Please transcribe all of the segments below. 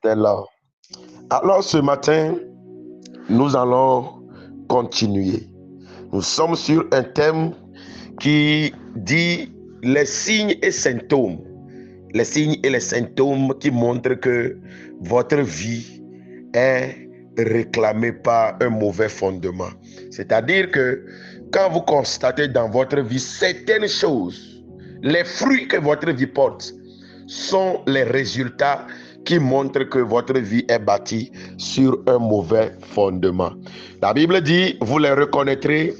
Stella. Alors ce matin, nous allons continuer. Nous sommes sur un thème qui dit les signes et symptômes. Les signes et les symptômes qui montrent que votre vie est réclamée par un mauvais fondement. C'est-à-dire que quand vous constatez dans votre vie certaines choses, les fruits que votre vie porte sont les résultats qui montrent que votre vie est bâtie sur un mauvais fondement. La Bible dit, vous les reconnaîtrez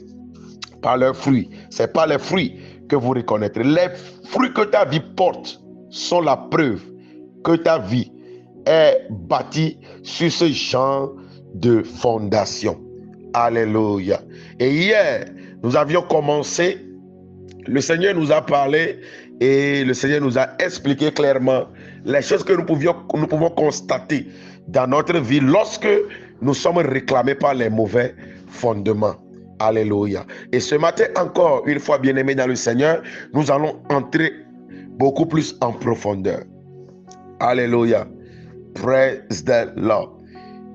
par leurs fruits. Ce n'est pas les fruits que vous reconnaîtrez. Les fruits que ta vie porte sont la preuve que ta vie est bâtie sur ce genre de fondation. Alléluia. Et hier, nous avions commencé, le Seigneur nous a parlé et le Seigneur nous a expliqué clairement les choses que nous pouvons constater dans notre vie lorsque nous sommes réclamés par les mauvais fondements. Alléluia. Et ce matin encore, une fois bien-aimés dans le Seigneur, nous allons entrer beaucoup plus en profondeur. Alléluia. Praise the Lord.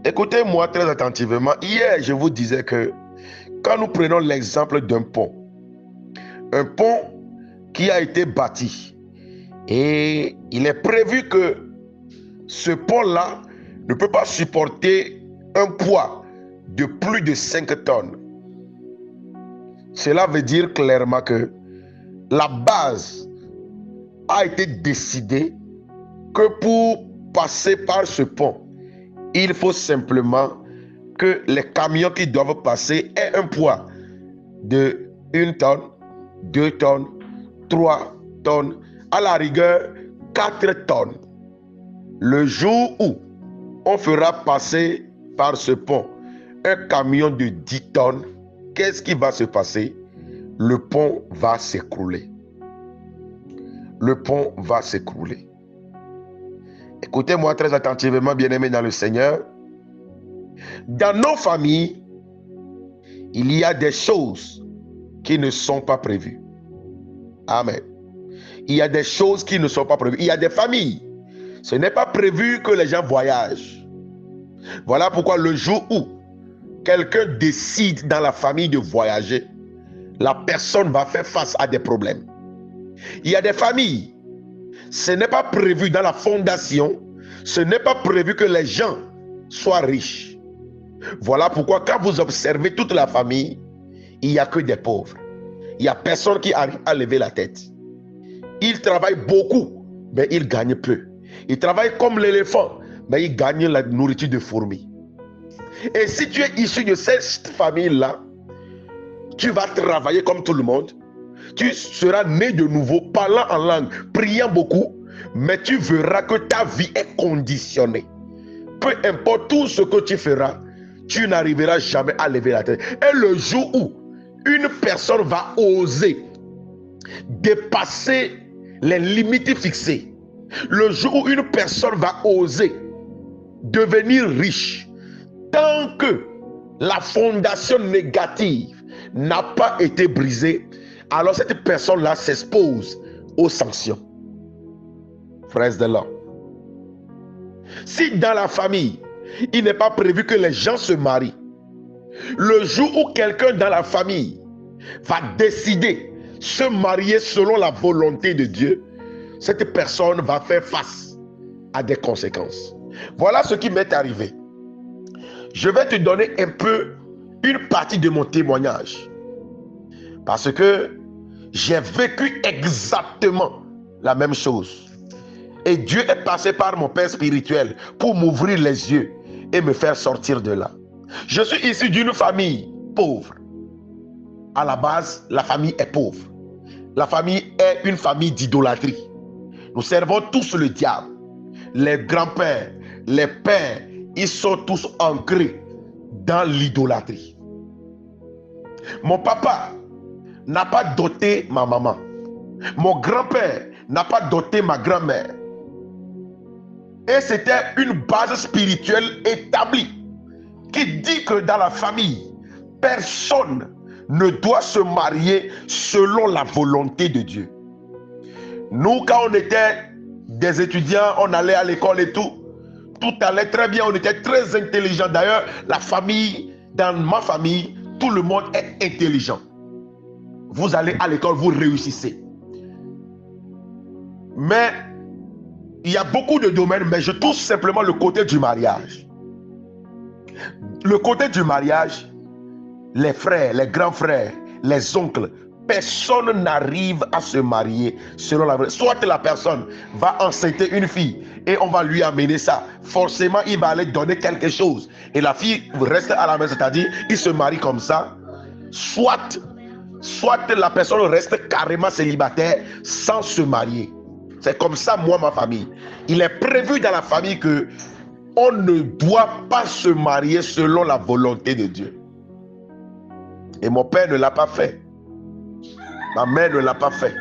Écoutez-moi très attentivement. Hier, je vous disais que quand nous prenons l'exemple d'un pont qui a été bâti, et il est prévu que ce pont-là ne peut pas supporter un poids de plus de 5 tonnes. Cela veut dire clairement que la base a été décidée que pour passer par ce pont, il faut simplement que les camions qui doivent passer aient un poids de 1 tonne, 2 tonnes, 3 tonnes, à la rigueur 4 tonnes. Le jour où on fera passer par ce pont un camion de 10 tonnes, qu'est-ce qui va se passer? Le pont va s'écrouler. Le pont va s'écrouler. Écoutez-moi très attentivement, bien-aimés dans le Seigneur. Dans nos familles, il y a des choses qui ne sont pas prévues. Amen. Il y a des choses qui ne sont pas prévues. Il y a des familles. Ce n'est pas prévu que les gens voyagent. Voilà pourquoi le jour où quelqu'un décide dans la famille de voyager, la personne va faire face à des problèmes. Il y a des familles. Ce n'est pas prévu dans la fondation. Ce n'est pas prévu que les gens soient riches. Voilà pourquoi quand vous observez toute la famille, il n'y a que des pauvres. Il n'y a personne qui arrive à lever la tête. Ils travaillent beaucoup, mais ils gagnent peu. Ils travaillent comme l'éléphant, mais ils gagnent la nourriture de fourmis. Et si tu es issu de cette famille-là, tu vas travailler comme tout le monde. Tu seras né de nouveau, parlant en langue, priant beaucoup, mais tu verras que ta vie est conditionnée. Peu importe tout ce que tu feras, tu n'arriveras jamais à lever la tête. Et le jour où une personne va oser dépasser les limites fixées, le jour où une personne va oser devenir riche, tant que la fondation négative n'a pas été brisée, alors cette personne-là s'expose aux sanctions. Frères de l'homme. Si dans la famille, il n'est pas prévu que les gens se marient, le jour où quelqu'un dans la famille va décider se marier selon la volonté de Dieu, cette personne va faire face à des conséquences. Voilà ce qui m'est arrivé. Je vais te donner un peu une partie de mon témoignage. Parce que j'ai vécu exactement la même chose. Et Dieu est passé par mon père spirituel pour m'ouvrir les yeux et me faire sortir de là. Je suis issu d'une famille pauvre. À la base, la famille est pauvre. La famille est une famille d'idolâtrie. Nous servons tous le diable. Les grands-pères, les pères, ils sont tous ancrés dans l'idolâtrie. Mon papa n'a pas doté ma maman. Mon grand-père n'a pas doté ma grand-mère. Et c'était une base spirituelle établie qui dit que dans la famille, personne ne doit se marier selon la volonté de Dieu. Nous, quand on était des étudiants, on allait à l'école et tout, tout allait très bien, on était très intelligents. D'ailleurs, la famille, dans ma famille, tout le monde est intelligent. Vous allez à l'école, vous réussissez. Mais il y a beaucoup de domaines, mais je touche simplement le côté du mariage. Le côté du mariage, les frères, les grands frères, les oncles, personne n'arrive à se marier selon la vraie. Soit la personne va enceinter une fille et on va lui amener ça. Forcément, il va aller donner quelque chose. Et la fille reste à la maison, c'est-à-dire, il se marie comme ça. Soit la personne reste carrément célibataire sans se marier. C'est comme ça, moi, ma famille. Il est prévu dans la famille que on ne doit pas se marier selon la volonté de Dieu. Et mon père ne l'a pas fait. Ma mère ne l'a pas fait.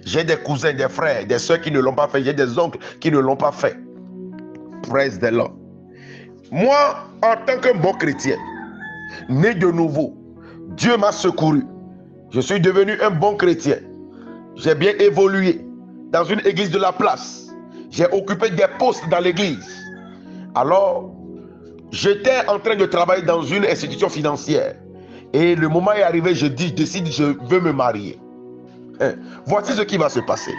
J'ai des cousins, des frères, des soeurs qui ne l'ont pas fait. J'ai des oncles qui ne l'ont pas fait. Praise the Lord. Moi, en tant que bon chrétien, né de nouveau, Dieu m'a secouru. Je suis devenu un bon chrétien. J'ai bien évolué dans une église de la place. J'ai occupé des postes dans l'église. Alors, j'étais en train de travailler dans une institution financière. Et le moment est arrivé, je décide, je veux me marier. Voici ce qui va se passer.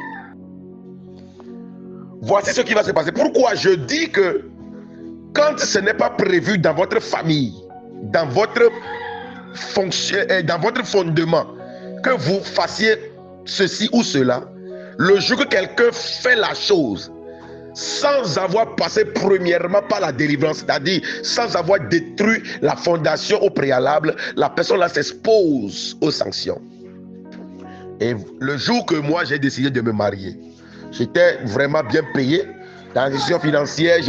Voici ce qui va se passer. Pourquoi je dis que quand ce n'est pas prévu dans votre famille, dans votre fonction, dans votre fondement, que vous fassiez ceci ou cela, le jour que quelqu'un fait la chose, sans avoir passé premièrement par la délivrance, c'est-à-dire sans avoir détruit la fondation au préalable, la personne là s'expose aux sanctions. Et le jour que moi j'ai décidé de me marier, j'étais vraiment bien payé dans l'institution financière,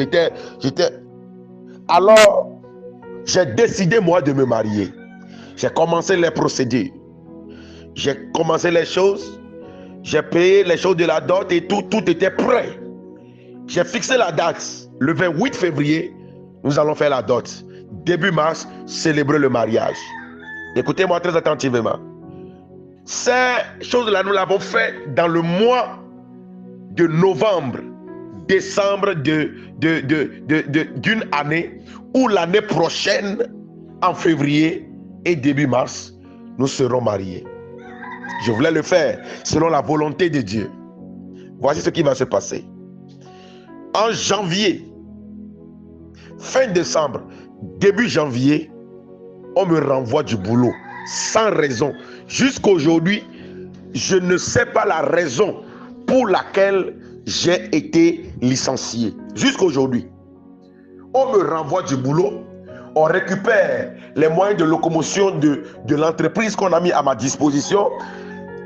alors j'ai décidé moi de me marier. J'ai commencé les procédures, j'ai commencé les choses, j'ai payé les choses de la dot et tout était prêt. J'ai fixé la date, le 28 février, nous allons faire la dot. Début mars, célébrer le mariage. Écoutez-moi très attentivement. Ces choses-là, nous l'avons fait dans le mois de novembre, décembre d'une année, où l'année prochaine, en février et début mars, nous serons mariés. Je voulais le faire selon la volonté de Dieu. Voici ce qui va se passer. En janvier, fin décembre, début janvier, on me renvoie du boulot sans raison. Jusqu'aujourd'hui, je ne sais pas la raison pour laquelle j'ai été licencié. Jusqu'aujourd'hui, on me renvoie du boulot, on récupère les moyens de locomotion de l'entreprise qu'on a mis à ma disposition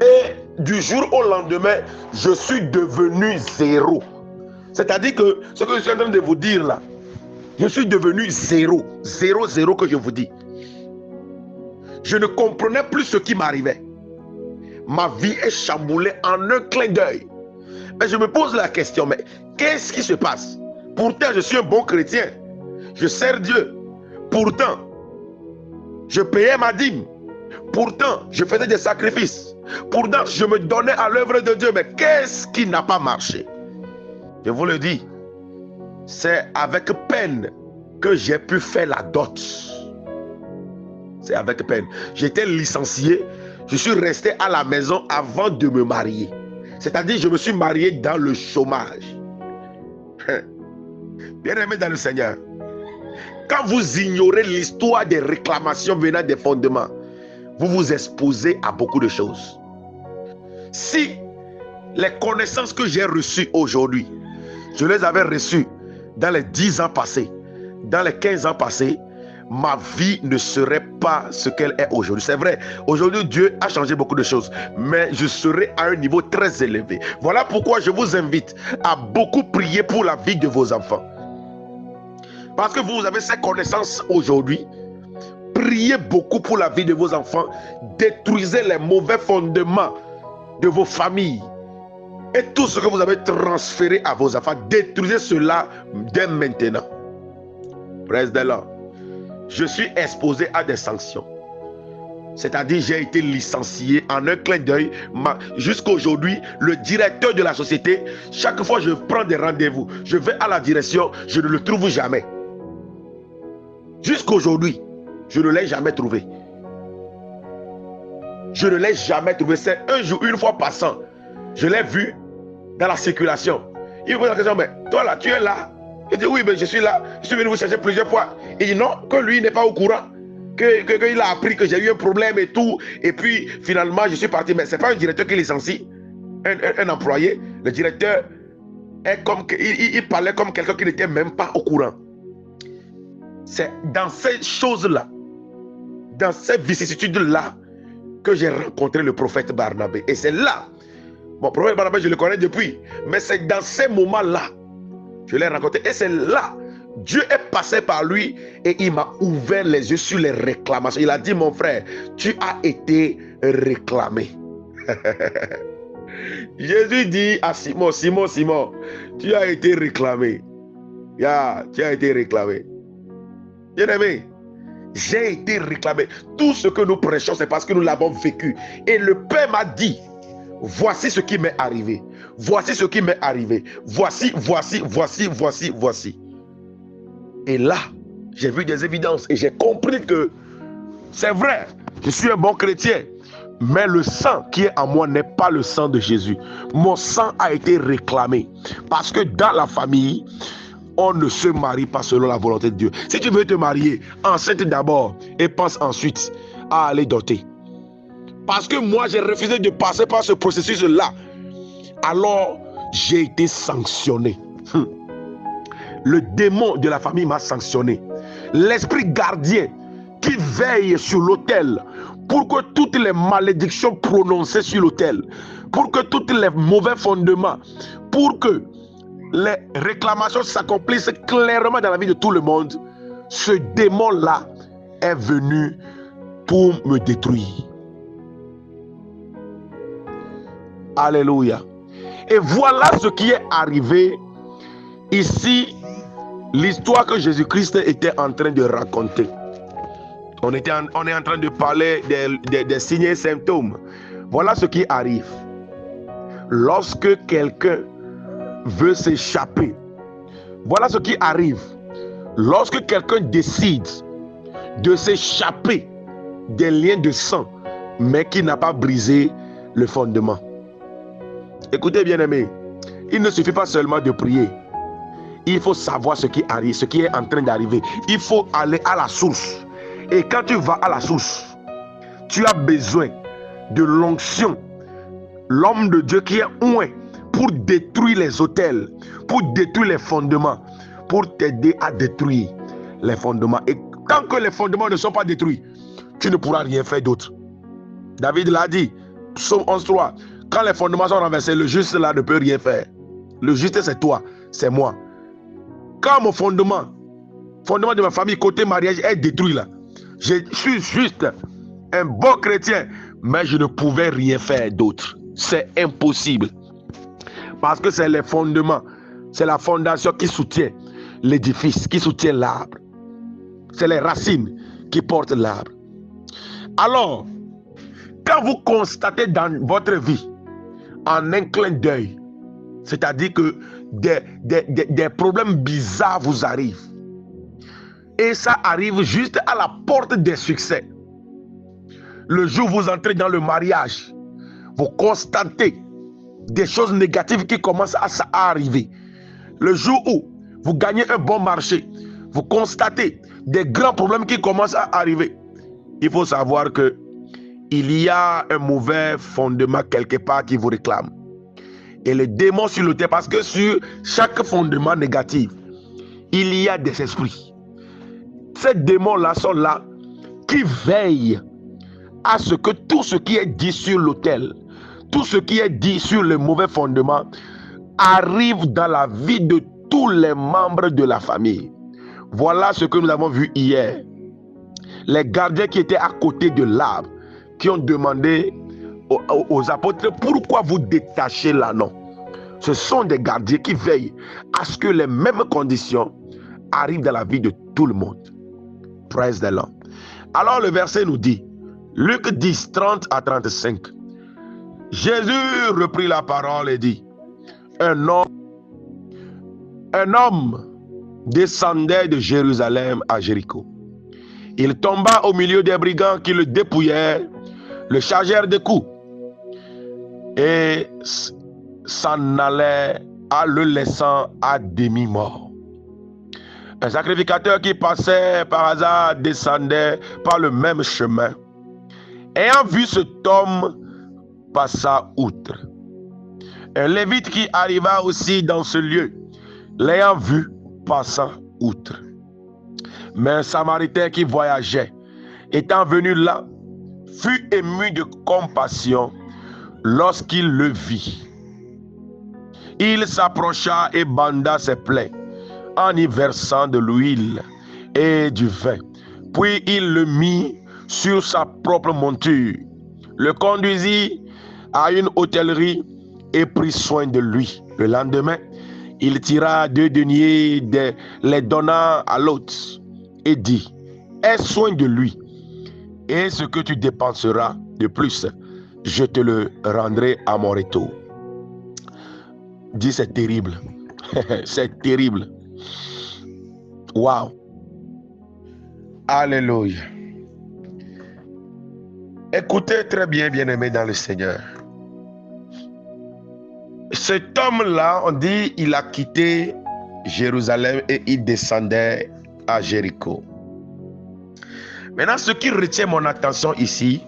et du jour au lendemain, je suis devenu zéro. C'est-à-dire que ce que je suis en train de vous dire là, je suis devenu zéro que je vous dis. Je ne comprenais plus ce qui m'arrivait. Ma vie est chamboulée en un clin d'œil. Mais je me pose la question, mais qu'est-ce qui se passe? Pourtant, je suis un bon chrétien. Je sers Dieu. Pourtant, je payais ma dîme. Pourtant, je faisais des sacrifices. Pourtant, je me donnais à l'œuvre de Dieu. Mais qu'est-ce qui n'a pas marché? Je vous le dis, c'est avec peine que j'ai pu faire la dot. C'est avec peine. J'étais licencié, je suis resté à la maison avant de me marier. C'est-à-dire, je me suis marié dans le chômage. Bien-aimé dans le Seigneur, quand vous ignorez l'histoire des réclamations venant des fondements, vous vous exposez à beaucoup de choses. Si les connaissances que j'ai reçues aujourd'hui, je les avais reçues dans les 10 ans passés, dans les 15 ans passés, ma vie ne serait pas ce qu'elle est aujourd'hui. C'est vrai, aujourd'hui Dieu a changé beaucoup de choses, mais je serai à un niveau très élevé. Voilà pourquoi je vous invite à beaucoup prier pour la vie de vos enfants. Parce que vous avez ces connaissances aujourd'hui. Priez beaucoup pour la vie de vos enfants. Détruisez les mauvais fondements de vos familles. Et tout ce que vous avez transféré à vos enfants, détruisez cela dès maintenant. Praise the Lord. Je suis exposé à des sanctions. C'est-à-dire, j'ai été licencié en un clin d'œil. Jusqu'à aujourd'hui, le directeur de la société, chaque fois que je prends des rendez-vous, je vais à la direction, je ne le trouve jamais. Jusqu'à aujourd'hui, je ne l'ai jamais trouvé. Je ne l'ai jamais trouvé. C'est un jour, une fois passant, je l'ai vu dans la circulation. Il me pose la question, mais toi là, tu es là? Il dit, oui, mais je suis là. Je suis venu vous chercher plusieurs fois. Il dit non, que lui n'est pas au courant. Qu'il a appris que j'ai eu un problème et tout. Et puis, finalement, je suis parti. Mais ce n'est pas un directeur qui licencie un employé. Le directeur est comme... Il parlait comme quelqu'un qui n'était même pas au courant. C'est dans ces choses-là, dans ces vicissitudes-là, que j'ai rencontré le prophète Barnabé. Et c'est là... Bon, le prophète Barnabé, je le connais depuis. Mais c'est dans ces moments-là, je l'ai rencontré. Et c'est là... Dieu est passé par lui et il m'a ouvert les yeux sur les réclamations. Il a dit, mon frère, tu as été réclamé. Jésus dit à Simon, Simon, tu as été réclamé. Tu as été réclamé. Bien aimé, j'ai été réclamé. Tout ce que nous prêchons, c'est parce que nous l'avons vécu. Et le Père m'a dit, voici ce qui m'est arrivé. Voici ce qui m'est arrivé. Voici. Et là, j'ai vu des évidences et j'ai compris que c'est vrai, je suis un bon chrétien, mais le sang qui est en moi n'est pas le sang de Jésus. Mon sang a été réclamé parce que dans la famille, on ne se marie pas selon la volonté de Dieu. Si tu veux te marier, enceinte d'abord et pense ensuite à aller doter. Parce que moi, j'ai refusé de passer par ce processus-là. Alors, j'ai été sanctionné. Le démon de la famille m'a sanctionné. L'esprit gardien qui veille sur l'autel pour que toutes les malédictions prononcées sur l'autel, pour que tous les mauvais fondements, pour que les réclamations s'accomplissent clairement dans la vie de tout le monde, ce démon-là est venu pour me détruire. Alléluia. Et voilà ce qui est arrivé ici. L'histoire que Jésus-Christ était en train de raconter. On est en train de parler des signes et symptômes. Voilà ce qui arrive. Lorsque quelqu'un veut s'échapper. Voilà ce qui arrive. Lorsque quelqu'un décide de s'échapper des liens de sang, mais qui n'a pas brisé le fondement. Écoutez bien aimé, il ne suffit pas seulement de prier. Il faut savoir ce qui arrive, ce qui est en train d'arriver. Il faut aller à la source. Et quand tu vas à la source, tu as besoin de l'onction. L'homme de Dieu qui est oint pour détruire les autels, pour détruire les fondements, pour t'aider à détruire les fondements. Et tant que les fondements ne sont pas détruits, tu ne pourras rien faire d'autre. David l'a dit, Psaume 11.3, quand les fondements sont renversés, le juste là ne peut rien faire. Le juste c'est toi, c'est moi. Quand mon fondement de ma famille côté mariage est détruit là, je suis juste un bon chrétien, mais je ne pouvais rien faire d'autre. C'est impossible. Parce que c'est les fondements, c'est la fondation qui soutient l'édifice, qui soutient l'arbre. C'est les racines qui portent l'arbre. Alors, quand vous constatez dans votre vie, en un clin d'œil, c'est-à-dire que des problèmes bizarres vous arrivent. Et ça arrive juste à la porte des succès. Le jour où vous entrez dans le mariage, vous constatez des choses négatives qui commencent à arriver. Le jour où vous gagnez un bon marché, vous constatez des grands problèmes qui commencent à arriver. Il faut savoir que il y a un mauvais fondement quelque part qui vous réclame. Et les démons sur le terre, parce que sur chaque fondement négatif, il y a des esprits. Ces démons-là sont là, qui veillent à ce que tout ce qui est dit sur l'autel, tout ce qui est dit sur le mauvais fondement, arrive dans la vie de tous les membres de la famille. Voilà ce que nous avons vu hier. Les gardiens qui étaient à côté de l'arbre, qui ont demandé aux apôtres, pourquoi vous détachez l'anneau? Ce sont des gardiens qui veillent à ce que les mêmes conditions arrivent dans la vie de tout le monde. Praise the Lord. Alors le verset nous dit, Luc 10, 30 à 35. Jésus reprit la parole et dit, un homme descendait de Jérusalem à Jéricho. Il tomba au milieu des brigands qui le dépouillèrent, le chargèrent de coups et s'en allait en le laissant à demi-mort. Un sacrificateur qui passait par hasard descendait par le même chemin. Ayant vu cet homme, passa outre. Un lévite qui arriva aussi dans ce lieu, l'ayant vu, passa outre. Mais un samaritain qui voyageait, étant venu là, fut ému de compassion lorsqu'il le vit. Il s'approcha et banda ses plaies en y versant de l'huile et du vin. Puis il le mit sur sa propre monture, le conduisit à une hôtellerie et prit soin de lui. Le lendemain, il tira 2 deniers, les donna à l'hôte et dit, aie soin de lui, et ce que tu dépenseras de plus, je te le rendrai à mon retour. Dis, c'est terrible. C'est terrible. Waouh. Alléluia. Écoutez très bien, bien-aimés dans le Seigneur. Cet homme-là, on dit, il a quitté Jérusalem et il descendait à Jéricho. Maintenant, ce qui retient mon attention ici,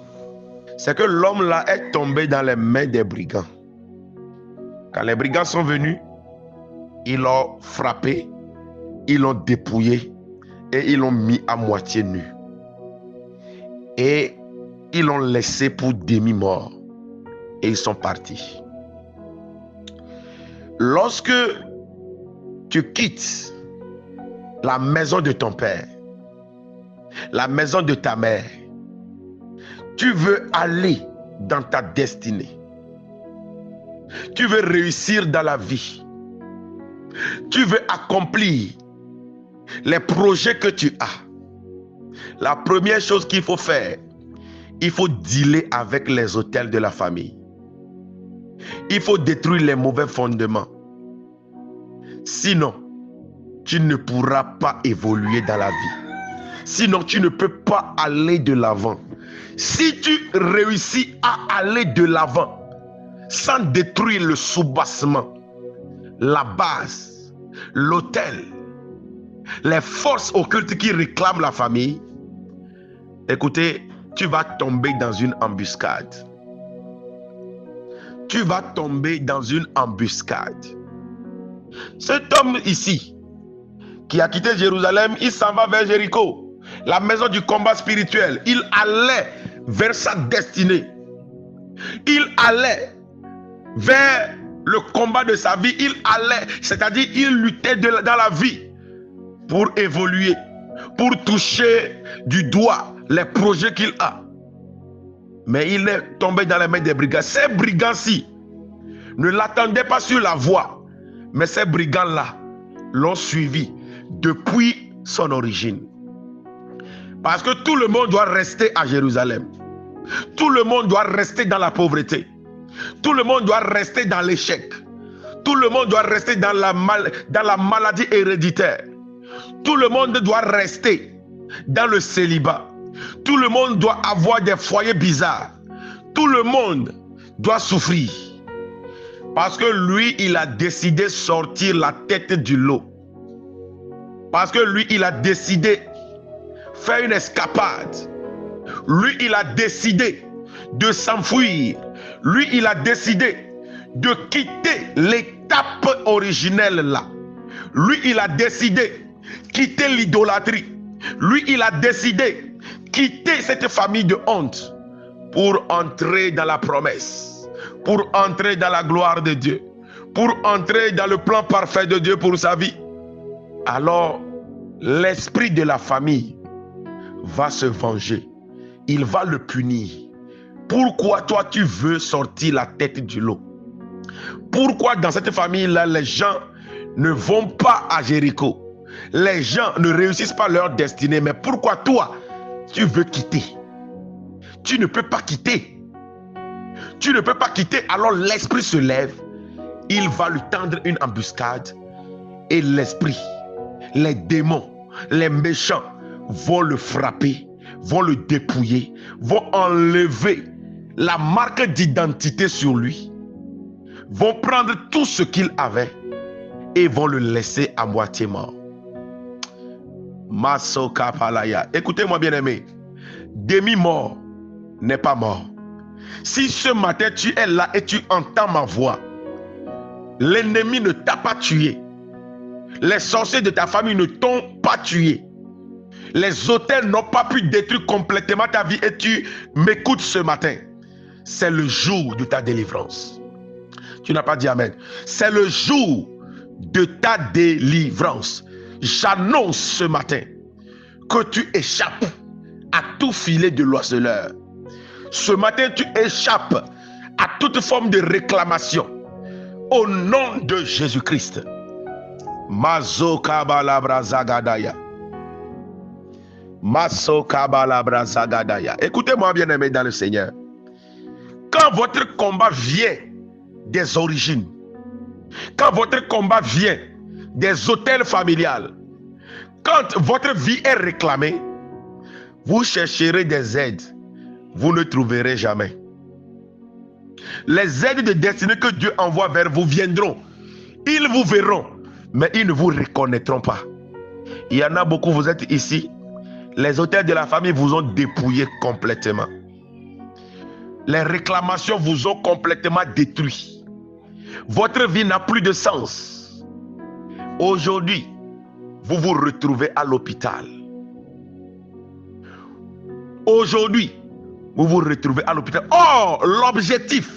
c'est que l'homme-là est tombé dans les mains des brigands. Quand les brigands sont venus, ils l'ont frappé, ils l'ont dépouillé et ils l'ont mis à moitié nu. Et ils l'ont laissé pour demi-mort. Et ils sont partis. Lorsque tu quittes la maison de ton père, la maison de ta mère, tu veux aller dans ta destinée. Tu veux réussir dans la vie. Tu veux accomplir les projets que tu as. La première chose qu'il faut faire, il faut dealer avec les autels de la famille. Il faut détruire les mauvais fondements. Sinon, tu ne pourras pas évoluer dans la vie. Sinon, tu ne peux pas aller de l'avant. Si tu réussis à aller de l'avant, sans détruire le soubassement, la base, l'autel, les forces occultes qui réclament la famille, écoutez, tu vas tomber dans une embuscade. Tu vas tomber dans une embuscade. Cet homme ici, qui a quitté Jérusalem, il s'en va vers Jéricho, la maison du combat spirituel. Il allait vers sa destinée. Il allait vers le combat de sa vie. Il allait, c'est-à-dire il luttait dans la vie pour évoluer, pour toucher du doigt les projets qu'il a. Mais il est tombé dans les mains des brigands. Ces brigands-ci ne l'attendaient pas sur la voie, mais ces brigands-là l'ont suivi depuis son origine. Parce que tout le monde doit rester à Jérusalem. Tout le monde doit rester dans la pauvreté. Tout le monde doit rester dans l'échec. Tout le monde doit rester dans la maladie héréditaire. Tout le monde doit rester dans le célibat. Tout le monde doit avoir des foyers bizarres. Tout le monde doit souffrir. Parce que lui, il a décidé de sortir la tête du lot. Parce que lui, il a décidé de faire une escapade. Lui, il a décidé de s'enfuir. Lui, il a décidé de quitter l'étape originelle là. Lui, il a décidé de quitter l'idolâtrie. Lui, il a décidé de quitter cette famille de honte pour entrer dans la promesse, pour entrer dans la gloire de Dieu, pour entrer dans le plan parfait de Dieu pour sa vie. Alors, l'esprit de la famille va se venger. Il va le punir. Pourquoi toi tu veux sortir la tête du lot? Pourquoi dans cette famille-là, les gens ne vont pas à Jéricho? Les gens ne réussissent pas leur destinée. Mais pourquoi toi, tu veux quitter? tu ne peux pas quitter. Tu ne peux pas quitter. Alors l'esprit se lève. Il va lui tendre une embuscade. Et l'esprit, les démons, les méchants vont le frapper, vont le dépouiller, vont enlever la marque d'identité sur lui, vont prendre tout ce qu'il avait et vont le laisser à moitié mort. Masoka Palaya. Écoutez-moi bien aimé, demi-mort n'est pas mort. Si ce matin tu es là et tu entends ma voix, l'ennemi ne t'a pas tué. Les sorciers de ta famille ne t'ont pas tué. Les autels n'ont pas pu détruire complètement ta vie et tu m'écoutes ce matin. C'est le jour de ta délivrance. Tu n'as pas dit amen. C'est le jour de ta délivrance. J'annonce ce matin que tu échappes à tout filet de l'oiseleur. Ce matin, tu échappes à toute forme de réclamation. Au nom de Jésus-Christ. Mazo Kabalabra Zagadaya. Maso Kabalabra Zagadaya. Écoutez-moi bien aimé dans le Seigneur. Quand votre combat vient des origines, quand votre combat vient des hôtels familiales, quand votre vie est réclamée, vous chercherez des aides. Vous ne trouverez jamais. Les aides de destinée que Dieu envoie vers vous viendront. Ils vous verront, mais ils ne vous reconnaîtront pas. Il y en a beaucoup, vous êtes ici. Les hôtels de la famille vous ont dépouillé complètement. Les réclamations vous ont complètement détruit. Votre vie n'a plus de sens. Aujourd'hui, vous vous retrouvez à l'hôpital. Aujourd'hui, vous vous retrouvez à l'hôpital. Or, l'objectif,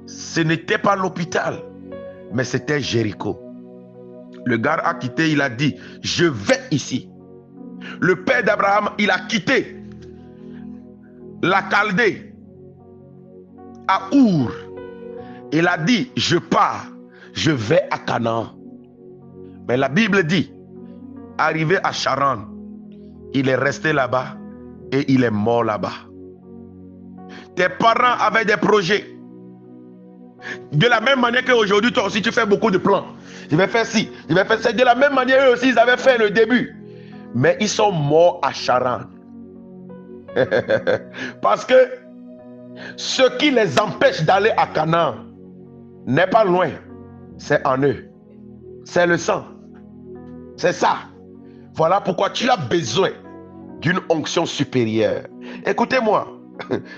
ce n'était pas l'hôpital, mais c'était Jéricho. Le gars a quitté, il a dit, je vais ici. Le père d'Abraham, il a quitté la Chaldée à Our. Il a dit, je pars, je vais à Canaan. Mais la Bible dit, arrivé à Charan, il est resté là-bas et il est mort là-bas. Tes parents avaient des projets. De la même manière qu'aujourd'hui, toi aussi, tu fais beaucoup de plans. Je vais faire ci, je vais faire ça. De la même manière, eux aussi, ils avaient fait le début. Mais ils sont morts à Charan. Parce que ce qui les empêche d'aller à Canaan n'est pas loin. C'est en eux. C'est le sang. C'est ça. Voilà pourquoi tu as besoin d'une onction supérieure. Écoutez-moi.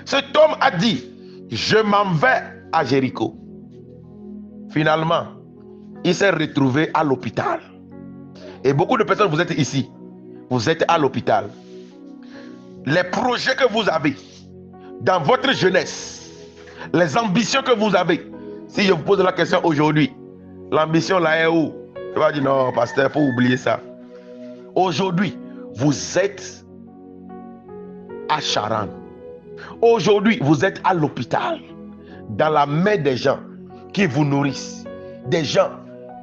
Cet homme a dit, je m'en vais à Jéricho. Finalement, il s'est retrouvé à l'hôpital. Et beaucoup de personnes, vous êtes ici. Vous êtes à l'hôpital. Les projets que vous avez dans votre jeunesse, les ambitions que vous avez, si je vous pose la question aujourd'hui, l'ambition là est où? Je vais dire non, pasteur, il faut oublier ça. Aujourd'hui, vous êtes à Charan. Aujourd'hui, vous êtes à l'hôpital, dans la main des gens qui vous nourrissent, des gens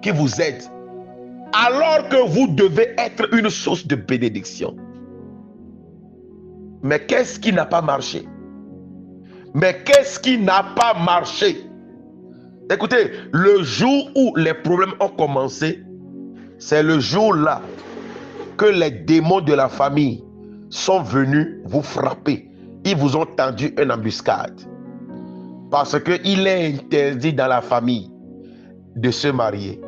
qui vous aident, alors que vous devez être une source de bénédiction. Mais qu'est-ce qui n'a pas marché? Mais qu'est-ce qui n'a pas marché? Écoutez, le jour où les problèmes ont commencé, c'est le jour-là que les démons de la famille sont venus vous frapper. Ils vous ont tendu une embuscade. Parce qu'il est interdit dans la famille de se marier.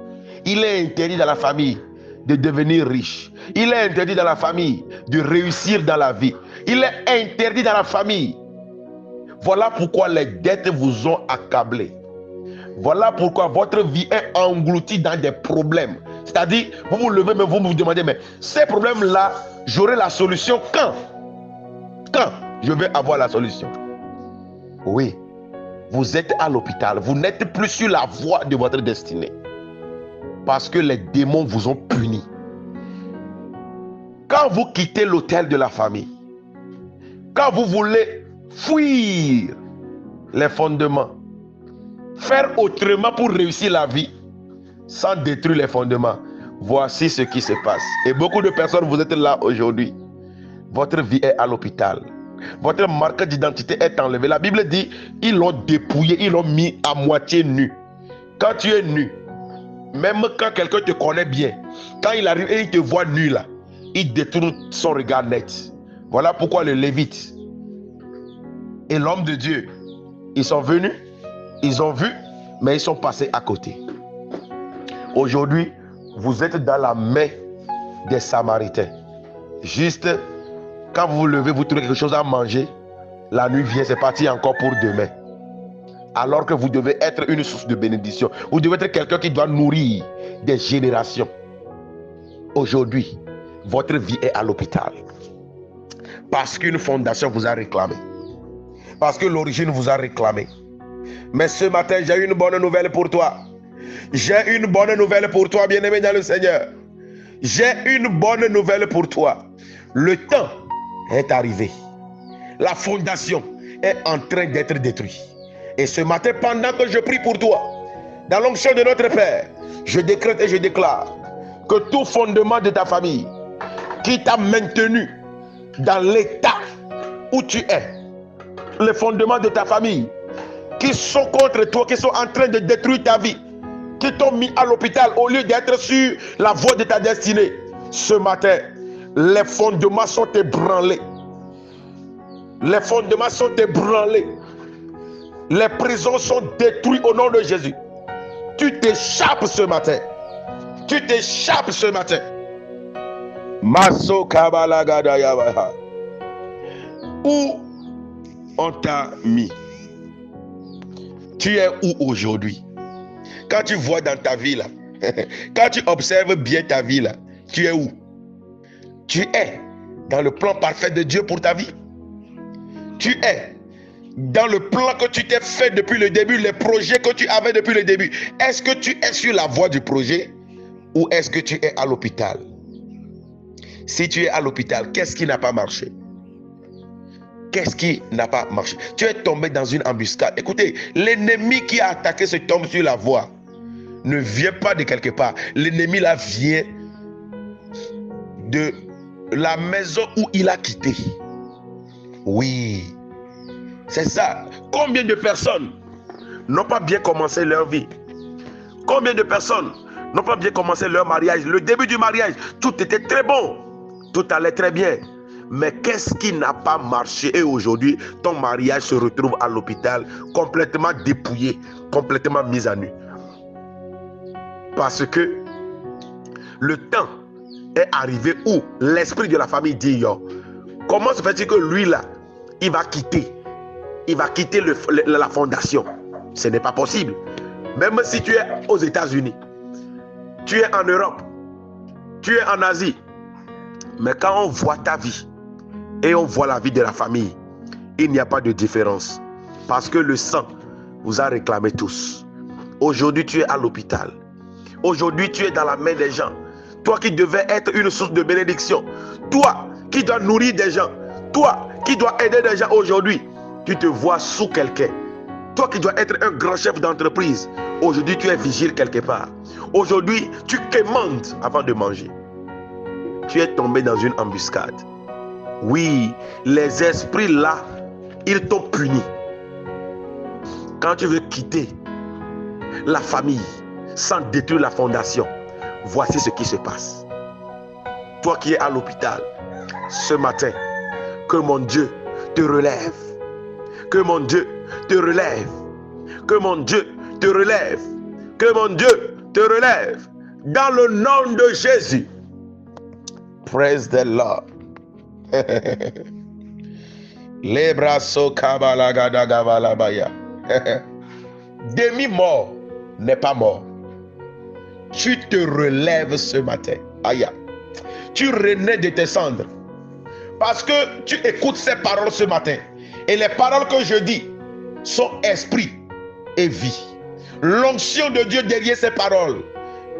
Il est interdit dans la famille de devenir riche. Il est interdit dans la famille de réussir dans la vie. Il est interdit dans la famille. Voilà pourquoi les dettes vous ont accablé. Voilà pourquoi votre vie est engloutie dans des problèmes. C'est-à-dire, vous vous levez, mais vous vous demandez, mais ces problèmes-là, j'aurai la solution quand? Quand je vais avoir la solution? Oui, vous êtes à l'hôpital. Vous n'êtes plus sur la voie de votre destinée. Parce que les démons vous ont puni. Quand vous quittez l'hôtel de la famille, quand vous voulez fuir les fondements, faire autrement pour réussir la vie, sans détruire les fondements, voici ce qui se passe. Et beaucoup de personnes, vous êtes là aujourd'hui. Votre vie est à l'hôpital. votre marque d'identité est enlevée. La Bible dit, ils l'ont dépouillé, ils l'ont mis à moitié nu. Quand tu es nu, même quand quelqu'un te connaît bien, quand il arrive et il te voit nu là, il détourne son regard net. Voilà pourquoi le Lévite et l'homme de Dieu, ils sont venus, ils ont vu, mais ils sont passés à côté. Aujourd'hui, vous êtes dans la main des Samaritains. Juste, quand vous vous levez, vous trouvez quelque chose à manger, la nuit vient, c'est parti encore pour demain. Alors que vous devez être une source de bénédiction. Vous devez être quelqu'un qui doit nourrir des générations. Aujourd'hui, votre vie est à l'hôpital. Parce qu'une fondation vous a réclamé. Parce que l'origine vous a réclamé. Mais ce matin, j'ai une bonne nouvelle pour toi. J'ai une bonne nouvelle pour toi, bien-aimé dans le Seigneur. J'ai une bonne nouvelle pour toi. Le temps est arrivé. La fondation est en train d'être détruite. Et ce matin, pendant que je prie pour toi, dans l'onction de notre Père, je décrète et je déclare que tout fondement de ta famille qui t'a maintenu dans l'état où tu es, les fondements de ta famille qui sont contre toi, qui sont en train de détruire ta vie, qui t'ont mis à l'hôpital au lieu d'être sur la voie de ta destinée, ce matin, les fondements sont ébranlés. Les fondements sont ébranlés. Les prisons sont détruites au nom de Jésus. Tu t'échappes ce matin. Tu t'échappes ce matin. Maso Kabalagadayaba. Où on t'a mis? Tu es où aujourd'hui? Quand tu vois dans ta vie là, quand tu observes bien ta vie là, tu es où? Tu es dans le plan parfait de Dieu pour ta vie? Tu es dans le plan que tu t'es fait depuis le début, les projets que tu avais depuis le début. Est-ce que tu es sur la voie du projet ou est-ce que tu es à l'hôpital? Si tu es à l'hôpital, qu'est-ce qui n'a pas marché? Qu'est-ce qui n'a pas marché? Tu es tombé dans une embuscade. Écoutez, l'ennemi qui a attaqué cet homme sur la voie ne vient pas de quelque part. L'ennemi là vient de la maison où il a quitté. Oui, c'est ça. Combien de personnes n'ont pas bien commencé leur vie? Combien de personnes n'ont pas bien commencé leur mariage? Le début du mariage, tout était très bon. Tout allait très bien. Mais qu'est-ce qui n'a pas marché? Et aujourd'hui, ton mariage se retrouve à l'hôpital, complètement dépouillé, complètement mis à nu. Parce que le temps est arrivé où l'esprit de la famille dit, yo, comment se fait-il que lui là, il va quitter la fondation? Ce n'est pas possible. Même si tu es aux États-Unis, tu es en Europe, tu es en Asie, mais quand on voit ta vie et on voit la vie de la famille, il n'y a pas de différence. Parce que le sang vous a réclamé tous. Aujourd'hui, tu es à l'hôpital. Aujourd'hui, tu es dans la main des gens. Toi qui devais être une source de bénédiction. Toi qui dois nourrir des gens. Toi qui dois aider des gens aujourd'hui. Tu te vois sous quelqu'un. Toi qui dois être un grand chef d'entreprise. Aujourd'hui, tu es vigile quelque part. Aujourd'hui, tu quémandes avant de manger. Tu es tombé dans une embuscade. Oui, les esprits là, ils t'ont puni. Quand tu veux quitter la famille sans détruire la fondation, voici ce qui se passe. Toi qui es à l'hôpital, ce matin, que mon Dieu te relève. Que mon Dieu te relève. Que mon Dieu te relève. Que mon Dieu te relève. Dans le nom de Jésus. Praise the Lord. Les bras kabalagadabalabaya. Demi-mort n'est pas mort. Tu te relèves ce matin. Aïe. Tu renais de tes cendres. Parce que tu écoutes ces paroles ce matin. Et les paroles que je dis sont esprit et vie. L'onction de Dieu derrière ces paroles.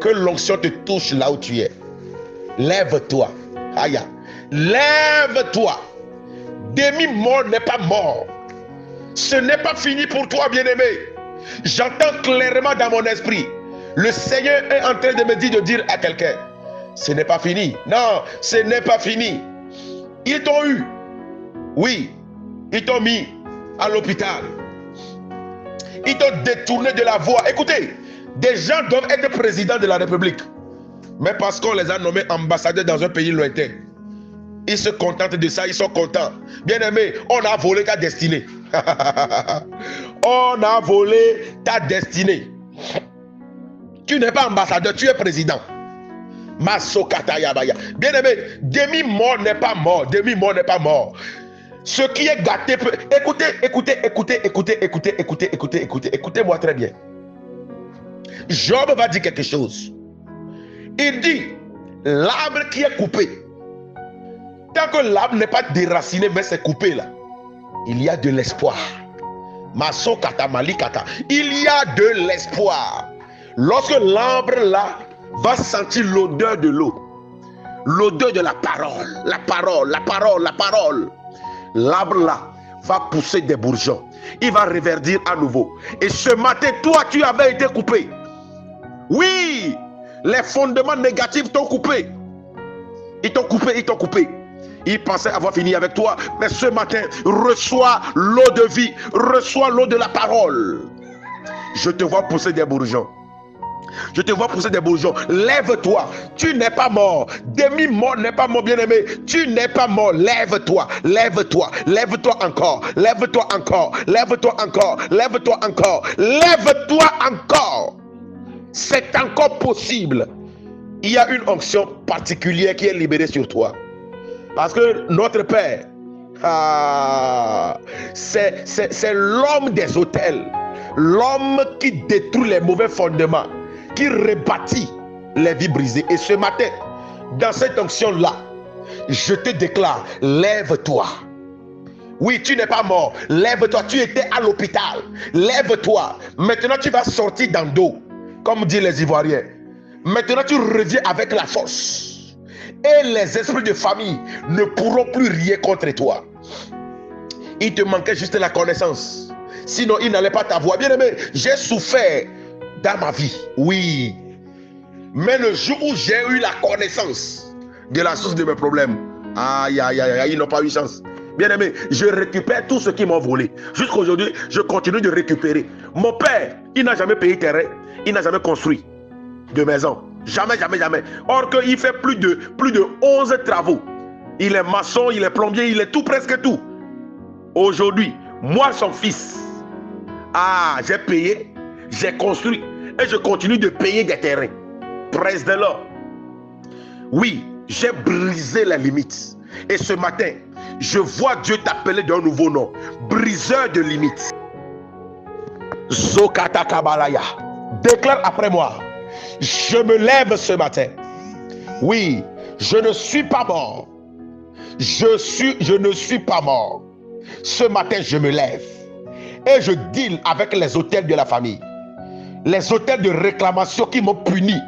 Que l'onction te touche là où tu es. Lève-toi. Aïe. Lève-toi. Demi-mort n'est pas mort. Ce n'est pas fini pour toi, bien-aimé. J'entends clairement dans mon esprit. Le Seigneur est en train de me dire de dire à quelqu'un, ce n'est pas fini. Non, ce n'est pas fini. Ils t'ont eu. Oui, Ils t'ont mis à l'hôpital. Ils t'ont détourné de la voie. Écoutez, des gens doivent être présidents de la République. Mais parce qu'on les a nommés ambassadeurs dans un pays lointain, ils se contentent de ça, ils sont contents. Bien-aimé, on a volé ta destinée. On a volé ta destinée. Tu n'es pas ambassadeur, tu es président. Masokatayabaya. Bien-aimé, demi-mort n'est pas mort. Demi-mort n'est pas mort. Ce qui est gâté peut... Écoutez-moi très bien. Job va dire quelque chose. Il dit, l'arbre qui est coupé, tant que l'arbre n'est pas déraciné, mais c'est coupé là, il y a de l'espoir. Masokata malikata. Il y a de l'espoir. Lorsque l'arbre là va sentir l'odeur de l'eau, l'odeur de la parole, l'arbre là va pousser des bourgeons. Il va reverdir à nouveau. Et ce matin, toi, tu avais été coupé. Oui, les fondements négatifs t'ont coupé. Ils t'ont coupé. Ils pensaient avoir fini avec toi. Mais ce matin, reçois l'eau de vie. Reçois l'eau de la parole. Je te vois pousser des bourgeons. Lève-toi. Tu n'es pas mort. Demi-mort n'est pas mort, bien-aimé. Tu n'es pas mort. Lève-toi encore. C'est encore possible. Il y a une onction particulière qui est libérée sur toi. Parce que notre Père, c'est l'homme des autels. L'homme qui détruit les mauvais fondements, qui rebâtit les vies brisées. Et ce matin, dans cette onction-là, je te déclare, lève-toi. Oui, tu n'es pas mort. Lève-toi. Tu étais à l'hôpital. Lève-toi. Maintenant, tu vas sortir dans l'eau, comme disent les Ivoiriens. Maintenant, tu reviens avec la force. Et les esprits de famille ne pourront plus rien contre toi. Il te manquait juste la connaissance. Sinon, il n'allait pas t'avoir. Bien aimé, j'ai souffert dans ma vie. Oui. Mais le jour où j'ai eu la connaissance de la source de mes problèmes, aïe, ils n'ont pas eu chance. Bien aimé, je récupère tout ce qu'ils m'ont volé. Jusqu'aujourd'hui, je continue de récupérer. Mon père, il n'a jamais payé terrain. Il n'a jamais construit de maison. Jamais. Or qu'il fait plus de 11 travaux. Il est maçon, il est plombier, il est tout, presque tout. Aujourd'hui, moi, son fils, j'ai payé, j'ai construit et je continue de payer des terrains. Praise the Lord. Oui, j'ai brisé les limites. Et ce matin, je vois Dieu t'appeler d'un nouveau nom. Briseur de limites. Zokata Kabalaya. Déclare après moi. Je me lève ce matin. Oui, je ne suis pas mort. Je ne suis pas mort. Ce matin, je me lève. Et je deal avec les autels de la famille. Les autels de réclamation qui m'ont puni.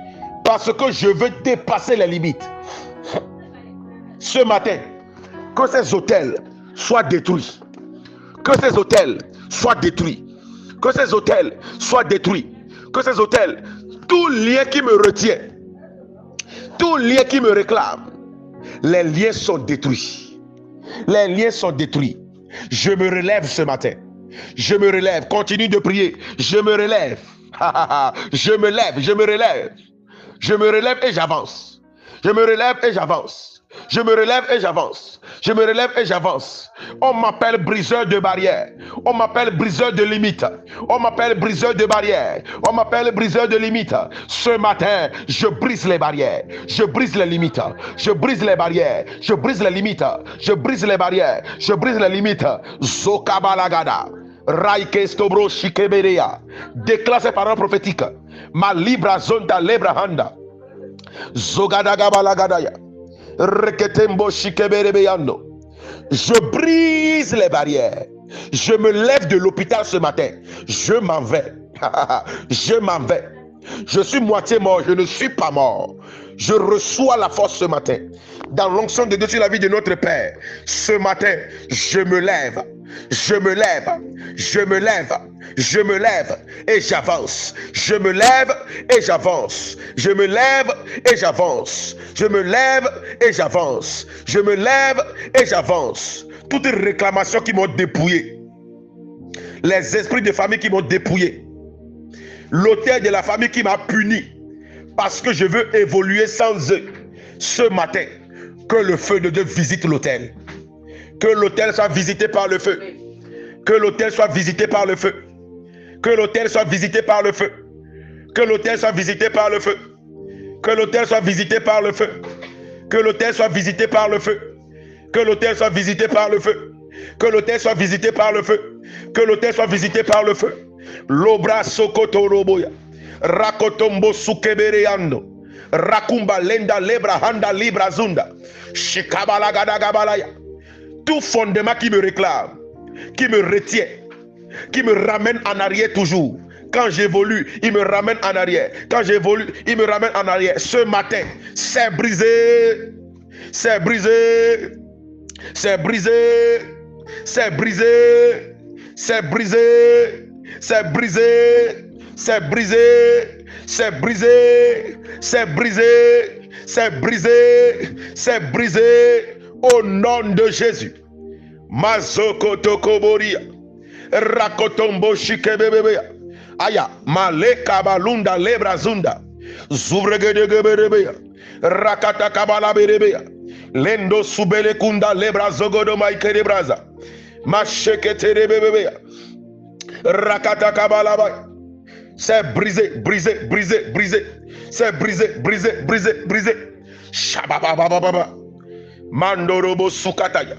Parce que je veux dépasser les limites. Ce matin, que ces autels soient détruits. Que ces autels soient détruits. Que ces autels soient détruits. Que ces autels, tout lien qui me retient, tout lien qui me réclame, les liens sont détruits. Les liens sont détruits. Je me relève ce matin. Je me relève. Continue de prier. Je me relève. Je me lève. Je me relève. Je me relève et j'avance. Je me relève et j'avance. Je me relève et j'avance. Je me relève et j'avance. On m'appelle briseur de barrières. On m'appelle briseur de limites. On m'appelle briseur de barrières. On m'appelle briseur de limites. Ce matin, je brise les barrières. Je brise les limites. Je brise les barrières. Je brise les limites. Je brise les barrières. Je brise les limites. Zokabalagada. Raikestobro shikeberea. Déclare ces paroles prophétiques. Ma libra zonta lebra handa. Zogadagabalagada. Je brise les barrières. Je me lève de l'hôpital ce matin. Je m'en vais. Je m'en vais. Je suis moitié mort. Je ne suis pas mort. Je reçois la force ce matin. Dans l'onction de Dieu sur la vie de notre Père. Ce matin, je me lève. Je me lève. Je me lève. Je me lève et j'avance. Je me lève et j'avance. Je me lève et j'avance. Je me lève et j'avance. Je me lève et j'avance. toute réclamation qui m'ont dépouillé, les esprits de famille qui m'ont dépouillé, l'autel de la famille qui m'a puni parce que je veux évoluer sans eux. Ce matin, que le feu de Dieu visite l'autel. Que l'autel soit visité par le feu. Que l'autel soit visité par le feu. Que l'autel soit visité par le feu. Que l'autel soit visité par le feu. Que l'autel soit visité par le feu. Que l'autel soit visité par le feu. Que l'autel soit visité par le feu. Que l'autel soit visité par le feu. Que l'autel soit visité par le feu. Lobra sokoto roboya. Rakotombo sukebereando. Rakumba lenda lebra handa libra zunda. Shikabala gadagabalaya. Tout fondement qui me réclame, qui me retient, qui me ramène en arrière toujours. Quand j'évolue, il me ramène en arrière. Quand j'évolue, il me ramène en arrière. Ce matin, c'est brisé. C'est brisé. C'est brisé. C'est brisé. C'est brisé. C'est brisé. C'est brisé. C'est brisé. C'est brisé. C'est brisé. C'est brisé. Au nom de Jésus. Mazoko tokoboria. Rakotombo shikebebeya. Aya, maleka balunda lebra zunda. Zuvregedegeberebeya. Rakata kabala berebeya. Lendo subele kunda lebra zogodo maikere braza. Mashekete bebeya. Rakata kabala bay. C'est brisé, brisé, brisé, brisé. C'est brisé, brisé, brisé, brisé. Shabababababa. Mandorobo sukataya.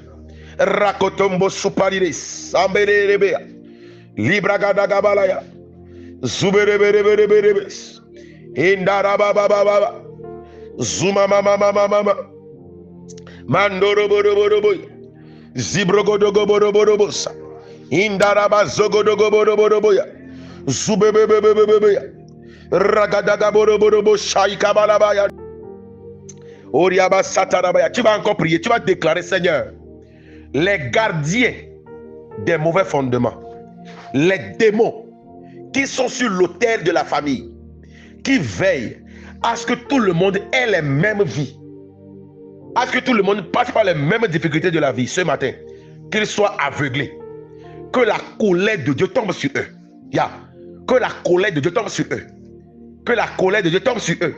Rakotombo suparides. Amberebea. Libragada gabalaya. Zuberebereberebes. Indarababababa. Zuma mama mama mama. Mandoroborobo. Zibrogodogoborobosa. Indaraba zogodogoboroboya. Zubebebebebebeya. Ragadagaborobo shaikabalabaya. Oriaba satarabaya. Tu vas encore prier, tu vas déclarer, Seigneur, les gardiens des mauvais fondements, les démons qui sont sur l'autel de la famille, qui veillent à ce que tout le monde ait les mêmes vies, à ce que tout le monde passe par les mêmes difficultés de la vie, ce matin, qu'ils soient aveuglés, que la colère de Dieu tombe sur eux. Que la colère de Dieu tombe sur eux. Que la colère de Dieu tombe sur eux.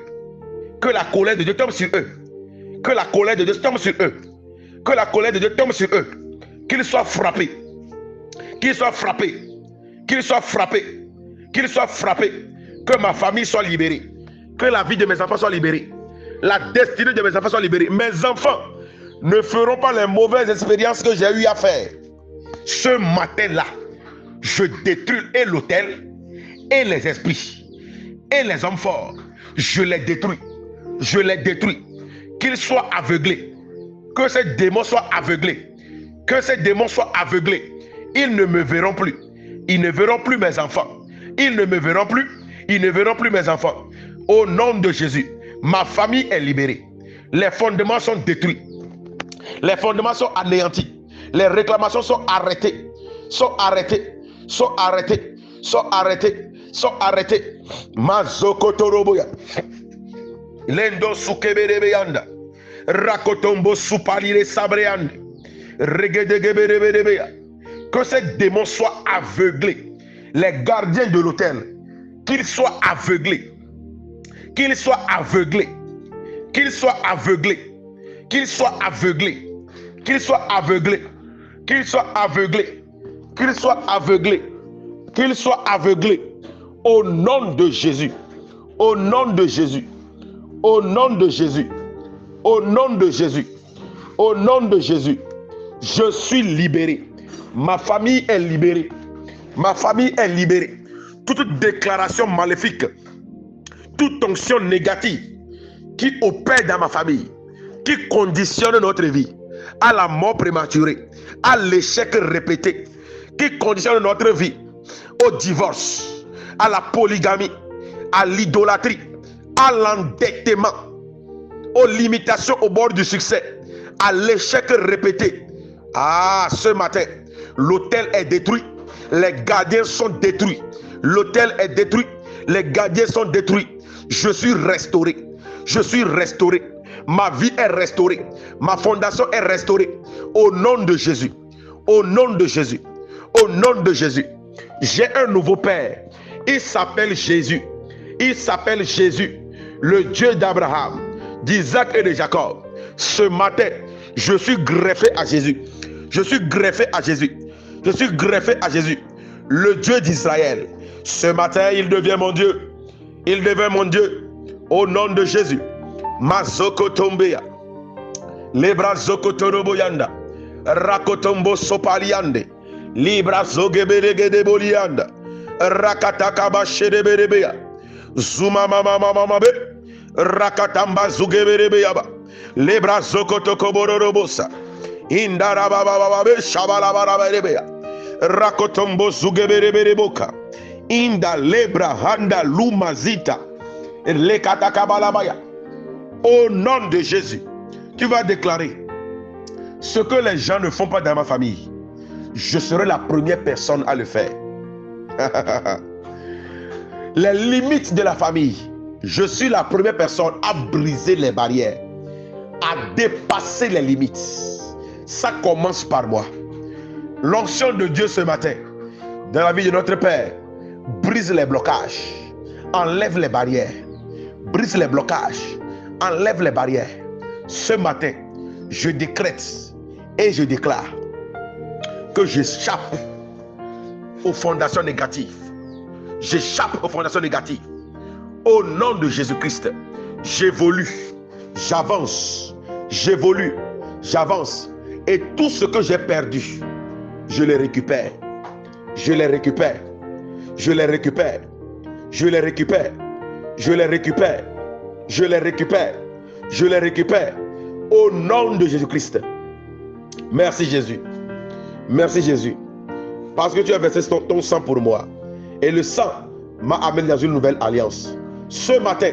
Que la colère de Dieu tombe sur eux. Que la colère de Dieu tombe sur eux. Que la colère de Dieu tombe sur eux. Qu'ils soient frappés. Qu'ils soient frappés. Qu'ils soient frappés. Qu'ils soient frappés. Que ma famille soit libérée. Que la vie de mes enfants soit libérée. La destinée de mes enfants soit libérée. Mes enfants ne feront pas les mauvaises expériences que j'ai eu à faire. Ce matin-là, je détruis et l'autel, et les esprits, et les hommes forts. Je les détruis. Je les détruis. Qu'ils soient aveuglés. Que ces démons soient aveuglés. Que ces démons soient aveuglés. Ils ne me verront plus. Ils ne verront plus mes enfants. Ils ne me verront plus. Ils ne verront plus mes enfants. Au nom de Jésus, ma famille est libérée. Les fondements sont détruits. Les fondements sont anéantis. Les réclamations sont arrêtées. Sont arrêtées. Sont arrêtées. Sont arrêtées. Sont arrêtées. Mazokotoroboya. Lendo sukeberebeyanda. Rakotombo supalire sabreande. Regedegebereberebeya. Que ces démons soient aveuglés. Les gardiens de l'autel, qu'ils soient aveuglés. Qu'ils soient aveuglés. Qu'ils soient aveuglés. Qu'ils soient aveuglés. Qu'ils soient aveuglés. Qu'ils soient aveuglés. Qu'ils soient aveuglés. Qu'ils soient aveuglés. Au nom de Jésus. Au nom de Jésus. Au nom de Jésus. Au nom de Jésus. Au nom de Jésus. Je suis libéré. Ma famille est libérée. Ma famille est libérée. Toute déclaration maléfique, toute onction négative qui opère dans ma famille, qui conditionne notre vie à la mort prématurée, à l'échec répété, qui conditionne notre vie au divorce, à la polygamie, à l'idolâtrie, à l'endettement, aux limitations au bord du succès, à l'échec répété. Ah, ce matin, l'autel est détruit, les gardiens sont détruits. L'autel est détruit, les gardiens sont détruits. Je suis restauré. Je suis restauré. Ma vie est restaurée. Ma fondation est restaurée. Au nom de Jésus. Au nom de Jésus. Au nom de Jésus. J'ai un nouveau Père. Il s'appelle Jésus. Il s'appelle Jésus, le Dieu d'Abraham, d'Isaac et de Jacob. Ce matin, je suis greffé à Jésus. Je suis greffé à Jésus. Je suis greffé à Jésus, le Dieu d'Israël. Ce matin, il devient mon Dieu. Il devient mon Dieu. Au nom de Jésus. Mazoko Tombea. Lebra Zokotorobo Yanda. Rakotombo Sopaliande. Libra Zogeberegede Bolianda. Rakatakaba Shedeberebea. Zuma Mama Mama Be. Rakatamba Zugeberebeyaba. Lebra Zokotokoborobosa. Indarabababe Shabalabaraberebea. Rakotombo Zugeberebereboka. Inda Lebra Handa Lumazita. Lekatakabalabaya. Au nom de Jésus, tu vas déclarer ce que les gens ne font pas dans ma famille. Je serai la première personne à le faire. Les limites de la famille, je suis la première personne à briser les barrières, à dépasser les limites. Ça commence par moi. L'onction de Dieu ce matin, dans la vie de notre Père, brise les blocages, enlève les barrières, brise les blocages, enlève les barrières. Ce matin, je décrète et je déclare que j'échappe aux fondations négatives. J'échappe aux fondations négatives. Au nom de Jésus-Christ, j'évolue, j'avance, j'évolue, j'avance. Et tout ce que j'ai perdu, je les récupère. Je les récupère. Je les récupère. Je les récupère. Je les récupère. Je les récupère. Je les récupère. Au nom de Jésus-Christ. Merci Jésus. Merci Jésus. Parce que tu as versé ton sang pour moi. Et le sang m'a amené dans une nouvelle alliance. Ce matin,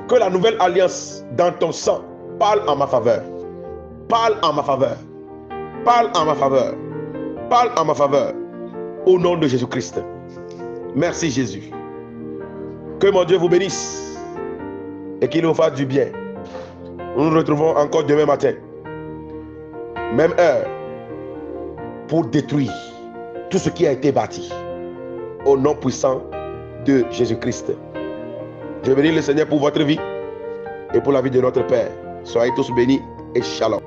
que la nouvelle alliance dans ton sang parle en ma faveur. Parle en ma faveur. Parle en ma faveur. Parle en ma faveur. Au nom de Jésus-Christ. Merci Jésus. Que mon Dieu vous bénisse. Et qu'il nous fasse du bien. Nous nous retrouvons encore demain matin. Même heure. Pour détruire tout ce qui a été bâti. Au nom puissant de Jésus-Christ. Je bénis le Seigneur pour votre vie et pour la vie de notre Père. Soyez tous bénis et shalom.